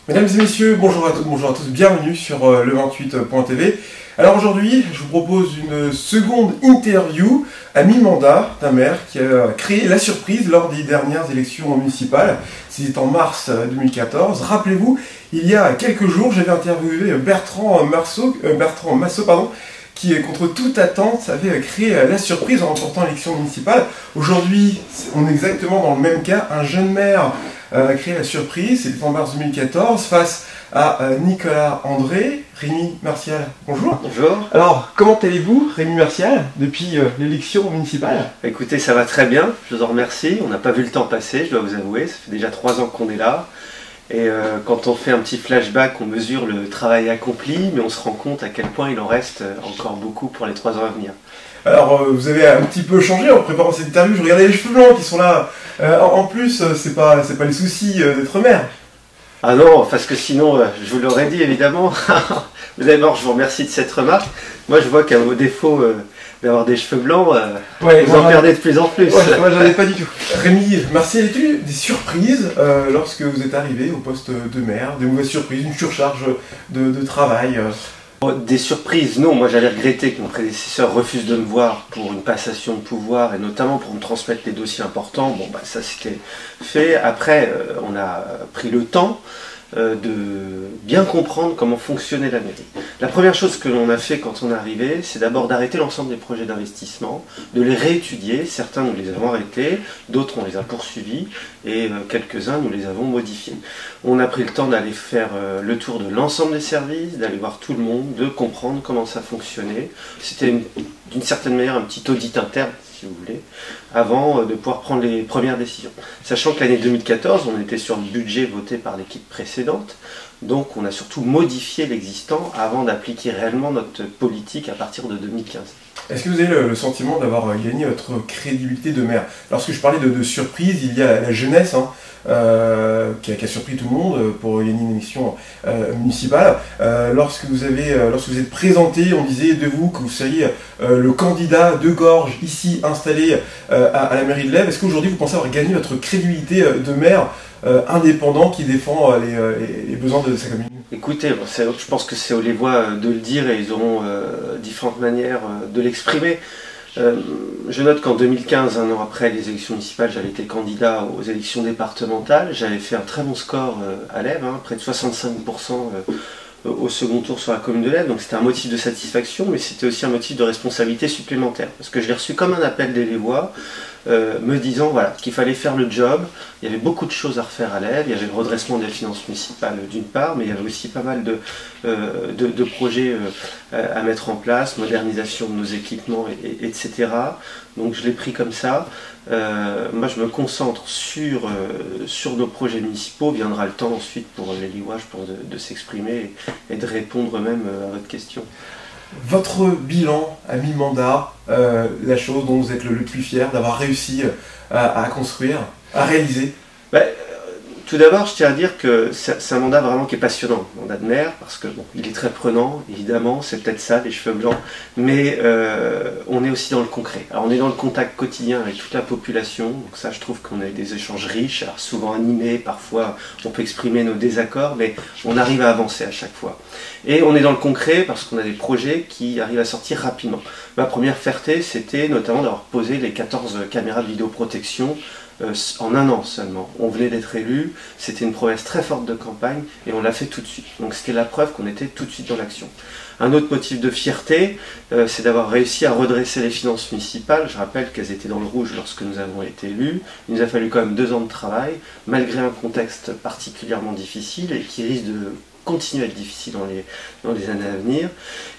Mesdames et messieurs, bonjour à toutes, bonjour à tous, bienvenue sur le 28.tv. Alors aujourd'hui, je vous propose une seconde interview à mi-mandat d'un maire qui a créé la surprise lors des dernières élections municipales. C'était en mars 2014. Rappelez-vous, il y a quelques jours, j'avais interviewé Bertrand Massot, qui, contre toute attente, avait créé la surprise en remportant l'élection municipale. Aujourd'hui, on est exactement dans le même cas. Un jeune maire a créé la surprise, c'était en mars 2014, face à Nicolas André. Rémi Martial, bonjour. Bonjour. Alors, comment allez-vous, Rémi Martial, depuis l'élection municipale? Écoutez, ça va très bien, je vous en remercie. On n'a pas vu le temps passer, je dois vous avouer. Ça fait déjà 3 ans qu'on est là. Et quand on fait un petit flashback, on mesure le travail accompli, mais on se rend compte à quel point il en reste encore beaucoup pour les 3 ans à venir. Alors, vous avez un petit peu changé en préparant cette interview. Je regardais les cheveux blancs qui sont là. En plus, c'est pas les soucis d'être maire. Ah non, parce que sinon, je vous l'aurais dit évidemment. D'abord, je vous remercie de cette remarque. Moi, je vois qu'à vos défauts d'avoir des cheveux blancs, vous en perdez de plus en plus. Ouais, moi, j'en ai pas du tout. Rémi, merci. Y a-t-il eu des surprises lorsque vous êtes arrivé au poste de maire? Des mauvaises surprises, une surcharge de travail Des surprises, non. Moi, j'allais regretter que mon prédécesseur refuse de me voir pour une passation de pouvoir et notamment pour me transmettre les dossiers importants. Bon, bah, ça, c'était fait. Après, on a pris le temps de bien comprendre comment fonctionnait la mairie. La première chose que l'on a fait quand on est arrivé, c'est d'abord d'arrêter l'ensemble des projets d'investissement, de les réétudier. Certains, nous les avons arrêtés, d'autres, on les a poursuivis, et quelques-uns, nous les avons modifiés. On a pris le temps d'aller faire le tour de l'ensemble des services, d'aller voir tout le monde, de comprendre comment ça fonctionnait. C'était d'une certaine manière un petit audit interne, si vous voulez, avant de pouvoir prendre les premières décisions. Sachant que l'année 2014, on était sur le budget voté par l'équipe précédente, donc on a surtout modifié l'existant avant d'appliquer réellement notre politique à partir de 2015. Est-ce que vous avez le sentiment d'avoir gagné votre crédibilité de maire? Lorsque je parlais de surprise, il y a la jeunesse qui a surpris tout le monde pour gagner une élection municipale. Lorsque vous êtes présenté, on disait de vous que vous seriez le candidat de Gorge ici installé à la mairie de Lèves. Est-ce qu'aujourd'hui vous pensez avoir gagné votre crédibilité de maire indépendant qui défend les besoins de sa commune? Écoutez, je pense que c'est aux Lévois de le dire et ils auront différentes manières de l'exprimer. Je note qu'en 2015, un an après les élections municipales, j'avais été candidat aux élections départementales. J'avais fait un très bon score à Lèves, près de 65% au second tour sur la commune de Lèves. Donc c'était un motif de satisfaction, mais c'était aussi un motif de responsabilité supplémentaire. Parce que je l'ai reçu comme un appel des Lévois, me disant voilà, qu'il fallait faire le job. Il y avait beaucoup de choses à refaire à Lèves. Il y avait le redressement des finances municipales d'une part, mais il y avait aussi pas mal de projets à mettre en place, modernisation de nos équipements, etc. Donc je l'ai pris comme ça. Moi je me concentre sur nos projets municipaux. Viendra le temps ensuite pour les Lévois, je pense, de s'exprimer et de répondre même à votre question. Votre bilan à mi-mandat, la chose dont vous êtes le plus fier d'avoir réussi à construire, à réaliser? Tout d'abord, je tiens à dire que c'est un mandat vraiment qui est passionnant, le mandat de maire, parce que bon, il est très prenant, évidemment, c'est peut-être ça, les cheveux blancs, mais on est aussi dans le concret. Alors on est dans le contact quotidien avec toute la population, donc ça je trouve qu'on a des échanges riches, alors souvent animés, parfois on peut exprimer nos désaccords, mais on arrive à avancer à chaque fois. Et on est dans le concret parce qu'on a des projets qui arrivent à sortir rapidement. Ma première fierté, c'était notamment d'avoir posé les 14 caméras de vidéoprotection en un an seulement. On venait d'être élu, c'était une promesse très forte de campagne et on l'a fait tout de suite. Donc c'était la preuve qu'on était tout de suite dans l'action. Un autre motif de fierté, c'est d'avoir réussi à redresser les finances municipales. Je rappelle qu'elles étaient dans le rouge lorsque nous avons été élus. Il nous a fallu quand même 2 ans de travail, malgré un contexte particulièrement difficile et qui risque de continuer à être difficile dans les années à venir.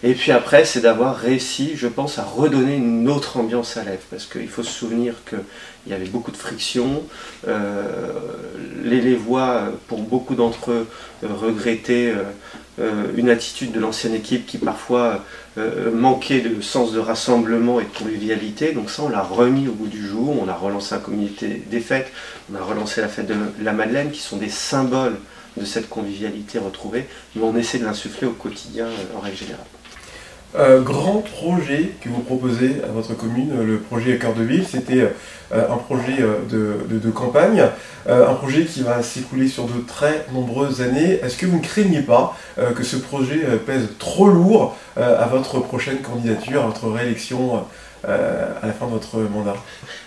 Et puis après, c'est d'avoir réussi, je pense, à redonner une autre ambiance à Lèves, parce qu'il faut se souvenir qu'il y avait beaucoup de friction. Les Lévois, pour beaucoup d'entre eux, regrettaient une attitude de l'ancienne équipe qui parfois manquait de sens de rassemblement et de convivialité. Donc ça, on l'a remis au goût du jour. On a relancé un comité des fêtes, on a relancé la fête de la Madeleine, qui sont des symboles de cette convivialité retrouvée, mais on essaie de l'insuffler au quotidien en règle générale. Grand projet que vous proposez à votre commune, le projet Cœur de Ville, c'était un projet de campagne, un projet qui va s'écouler sur de très nombreuses années. Est-ce que vous ne craignez pas que ce projet pèse trop lourd à votre prochaine candidature, à votre réélection à la fin de votre mandat?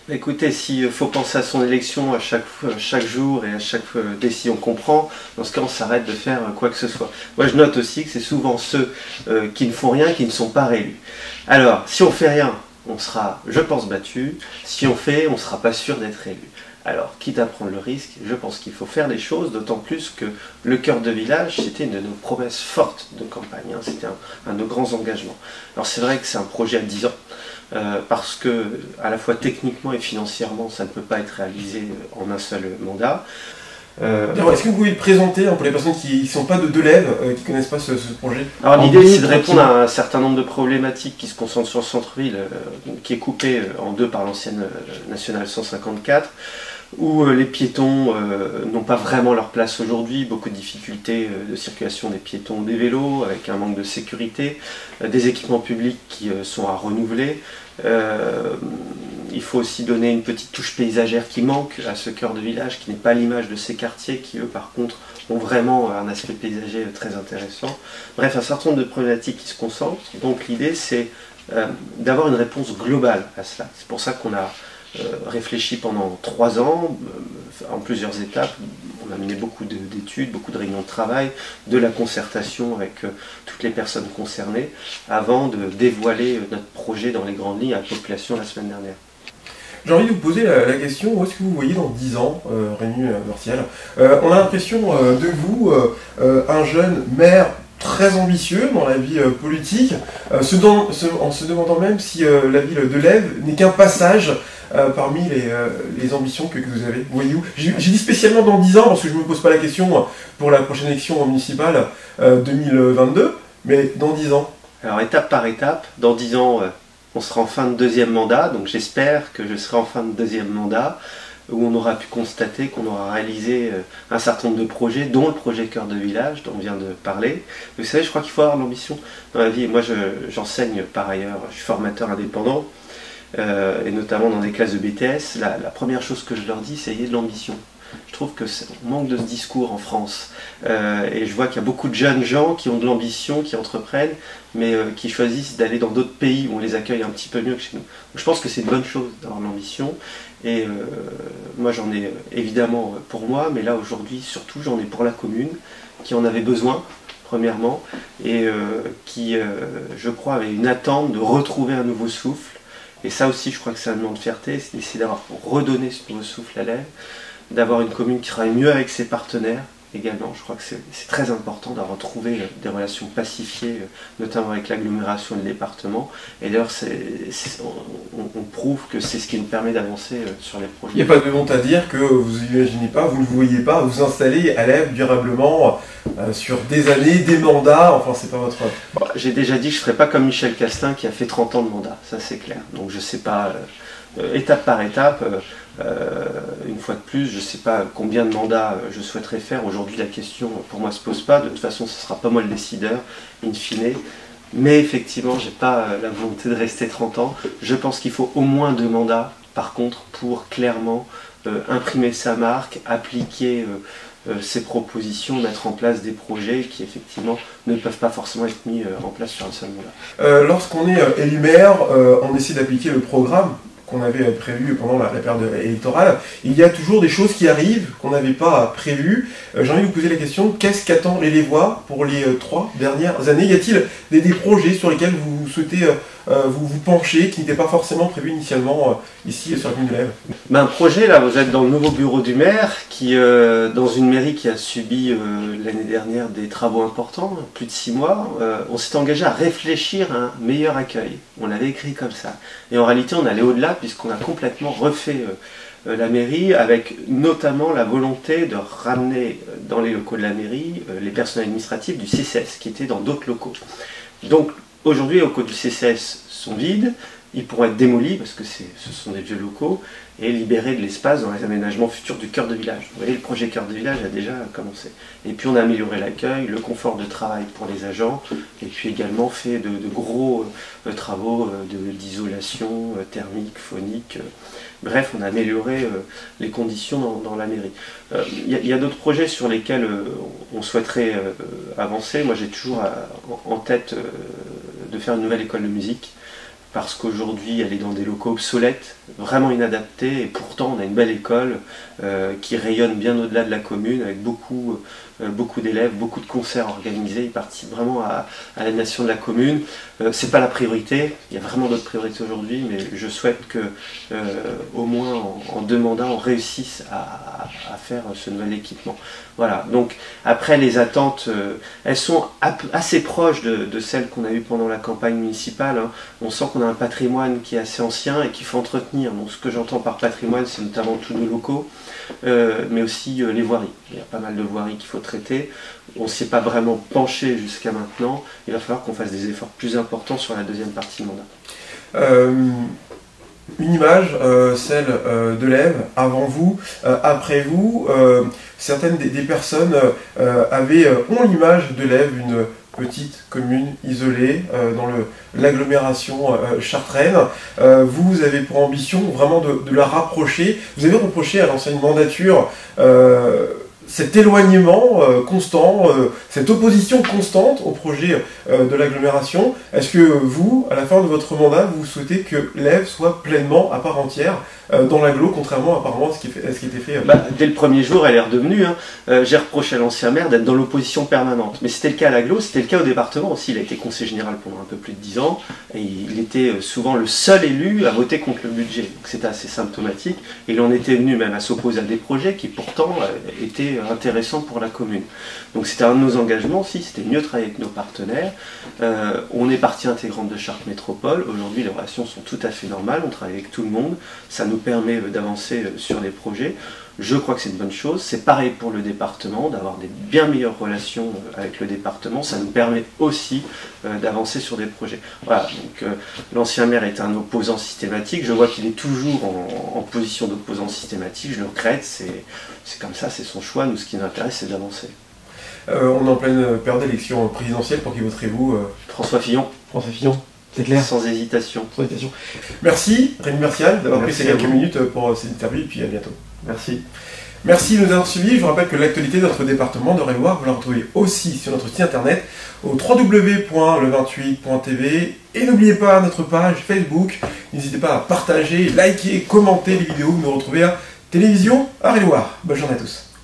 Écoutez, s'il faut penser à son élection à chaque jour et à chaque décision qu'on prend, dans ce cas on s'arrête de faire quoi que ce soit. Moi je note aussi que c'est souvent ceux qui ne font rien qui ne sont pas réélus. Alors, si on fait rien, on sera, je pense, battu. Si on fait, on ne sera pas sûr d'être élu. Alors, quitte à prendre le risque, je pense qu'il faut faire les choses, d'autant plus que le cœur de village, c'était une de nos promesses fortes de campagne, hein, c'était un de nos grands engagements. Alors c'est vrai que c'est un projet à 10 ans, parce que, à la fois techniquement et financièrement, ça ne peut pas être réalisé en un seul mandat. Est-ce que vous pouvez le présenter pour les personnes qui ne sont pas de Delève, qui ne connaissent pas ce projet? Alors l'idée c'est de répondre à un certain nombre de problématiques qui se concentrent sur le centre-ville, qui est coupé en deux par l'ancienne nationale 154, où les piétons n'ont pas vraiment leur place aujourd'hui, beaucoup de difficultés de circulation des piétons, des vélos, avec un manque de sécurité, des équipements publics qui sont à renouveler. Il faut aussi donner une petite touche paysagère qui manque à ce cœur de village, qui n'est pas l'image de ces quartiers, qui eux par contre ont vraiment un aspect paysager très intéressant. Bref, un certain nombre de problématiques qui se concentrent. Donc l'idée c'est d'avoir une réponse globale à cela. C'est pour ça qu'on a réfléchi pendant 3 ans, en plusieurs étapes. On a mené beaucoup d'études, beaucoup de réunions de travail, de la concertation avec toutes les personnes concernées, avant de dévoiler notre projet dans les grandes lignes à la population la semaine dernière. J'ai envie de vous poser la question, où est-ce que vous voyez dans 10 ans, Rémi Martial? On a l'impression de vous, un jeune maire très ambitieux dans la vie politique, en se demandant même si la ville de Delève n'est qu'un passage parmi les ambitions que vous avez. Vous voyez où? J'ai dit spécialement dans 10 ans, parce que je ne me pose pas la question pour la prochaine élection municipale 2022, mais dans 10 ans. Alors étape par étape, dans 10 ans, on sera en fin de 2e mandat, donc j'espère que je serai en fin de 2e mandat, où on aura pu constater qu'on aura réalisé un certain nombre de projets, dont le projet Cœur de Village, dont on vient de parler. Vous savez, je crois qu'il faut avoir l'ambition dans la vie. Moi, j'enseigne par ailleurs, je suis formateur indépendant, et notamment dans des classes de BTS. La première chose que je leur dis, c'est ayez de l'ambition. Je trouve qu'on manque de ce discours en France. Et je vois qu'il y a beaucoup de jeunes gens qui ont de l'ambition, qui entreprennent, mais qui choisissent d'aller dans d'autres pays où on les accueille un petit peu mieux que chez nous. Donc, je pense que c'est une bonne chose d'avoir de l'ambition. Et moi j'en ai évidemment pour moi, mais là aujourd'hui surtout j'en ai pour la commune, qui en avait besoin, premièrement, et qui, je crois, avait une attente de retrouver un nouveau souffle. Et ça aussi je crois que c'est un moment de fierté, c'est d'essayer d'avoir redonné ce nouveau souffle à l'Ève, d'avoir une commune qui travaille mieux avec ses partenaires également. Je crois que c'est très important de retrouver des relations pacifiées, notamment avec l'agglomération et le département. Et d'ailleurs, on prouve que c'est ce qui nous permet d'avancer sur les projets. Il n'y a pas de honte à dire que vous n'imaginez pas, vous ne vous voyez pas vous installer à l'Ève durablement sur des années, des mandats, enfin c'est pas votre... Bon, j'ai déjà dit que je ne ferai pas comme Michel Castin qui a fait 30 ans de mandat, ça c'est clair. Donc je ne sais pas, étape par étape, une fois de plus, je ne sais pas combien de mandats je souhaiterais faire. Aujourd'hui, la question pour moi ne se pose pas. De toute façon, ce ne sera pas moi le décideur, in fine. Mais effectivement, je n'ai pas la volonté de rester 30 ans. Je pense qu'il faut au moins 2 mandats, par contre, pour clairement imprimer sa marque, appliquer ses propositions, mettre en place des projets qui, effectivement, ne peuvent pas forcément être mis en place sur un seul mandat. Lorsqu'on est élu maire, on essaie d'appliquer le programme qu'on avait prévu pendant la période électorale. Il y a toujours des choses qui arrivent qu'on n'avait pas prévues. J'ai envie de vous poser la question, qu'est-ce qu'attend les Lévois pour les 3 dernières années? Y a-t-il des projets sur lesquels vous souhaitez vous pencher, qui n'étaient pas forcément prévus initialement ici sur la commune de Delève? Un projet, là, vous êtes dans le nouveau bureau du maire, qui, dans une mairie qui a subi l'année dernière des travaux importants, plus de 6 mois, on s'est engagé à réfléchir à un meilleur accueil. On l'avait écrit comme ça. Et en réalité, on allait au-delà, puisqu'on a complètement refait la mairie, avec notamment la volonté de ramener dans les locaux de la mairie les personnels administratifs du CCS, qui étaient dans d'autres locaux. Donc, aujourd'hui, les locaux du CCS sont vides, ils pourront être démolis parce que ce sont des vieux locaux et libérer de l'espace dans les aménagements futurs du cœur de village. Vous voyez, le projet cœur de village a déjà commencé. Et puis on a amélioré l'accueil, le confort de travail pour les agents, et puis également fait de gros travaux d'isolation thermique, phonique. Bref, on a amélioré les conditions dans la mairie. Il y a d'autres projets sur lesquels on souhaiterait avancer. Moi j'ai toujours en tête de faire une nouvelle école de musique, parce qu'aujourd'hui elle est dans des locaux obsolètes, vraiment inadaptés, et pourtant on a une belle école qui rayonne bien au-delà de la commune, avec beaucoup d'élèves, beaucoup de concerts organisés, ils participent vraiment à l'animation de la commune. C'est pas la priorité, il y a vraiment d'autres priorités aujourd'hui, mais je souhaite que au moins en 2 mandats on réussisse à faire ce nouvel équipement. Voilà, donc après les attentes, elles sont assez proches de celles qu'on a eues pendant la campagne municipale, hein. On sent qu'on a un patrimoine qui est assez ancien et qu'il faut entretenir. Donc ce que j'entends par patrimoine, c'est notamment tous nos locaux, mais aussi les voiries. Il y a pas mal de voiries qu'il faut traiter. On ne s'est pas vraiment penché jusqu'à maintenant. Il va falloir qu'on fasse des efforts plus importants sur la deuxième partie de mandat. Une image, celle de l'Ève, avant vous, après vous. Certaines des personnes ont l'image de l'Ève, une petite commune isolée dans l'agglomération chartraine. Vous avez pour ambition vraiment de la rapprocher. Vous avez reproché à l'ancienne mandature cet éloignement constant, cette opposition constante au projet de l'agglomération. Est-ce que vous, à la fin de votre mandat, vous souhaitez que l'Ève soit pleinement à part entière dans l'agglo, contrairement apparemment à ce qui était fait Dès le premier jour, elle est redevenue. J'ai reproché à l'ancien maire d'être dans l'opposition permanente. Mais c'était le cas à l'agglo, c'était le cas au département aussi. Il a été conseiller général pendant un peu plus de 10 ans. Et il était souvent le seul élu à voter contre le budget. Donc c'était assez symptomatique. Et il en était venu même à s'opposer à des projets qui pourtant étaient intéressants pour la commune. Donc c'était un de nos engagements aussi, c'était mieux travailler avec nos partenaires. On est partie intégrante de Chartres Métropole. Aujourd'hui, les relations sont tout à fait normales. On travaille avec tout le monde. Ça nous permet d'avancer sur les projets. Je crois que c'est une bonne chose. C'est pareil pour le département, d'avoir des bien meilleures relations avec le département. Ça nous permet aussi d'avancer sur des projets. Voilà, donc l'ancien maire est un opposant systématique. Je vois qu'il est toujours en position d'opposant systématique. Je le regrette, c'est comme ça, c'est son choix. Nous, ce qui nous intéresse, c'est d'avancer. On est en pleine période d'élection présidentielle. Pour qui voterez-vous François Fillon. François Fillon. C'est clair. Sans hésitation. Sans hésitation. Merci Rémi Mercial d'avoir pris ces quelques minutes pour cette interview et puis à bientôt. Merci. Merci de nous avoir suivis. Je vous rappelle que l'actualité de notre département d'Eure-et-Loir, vous la retrouvez aussi sur notre site internet au www.le28.tv et n'oubliez pas notre page Facebook. N'hésitez pas à partager, liker, commenter les vidéos. Vous nous retrouvez à Télévision Eure-et-Loir. Bonne journée à tous.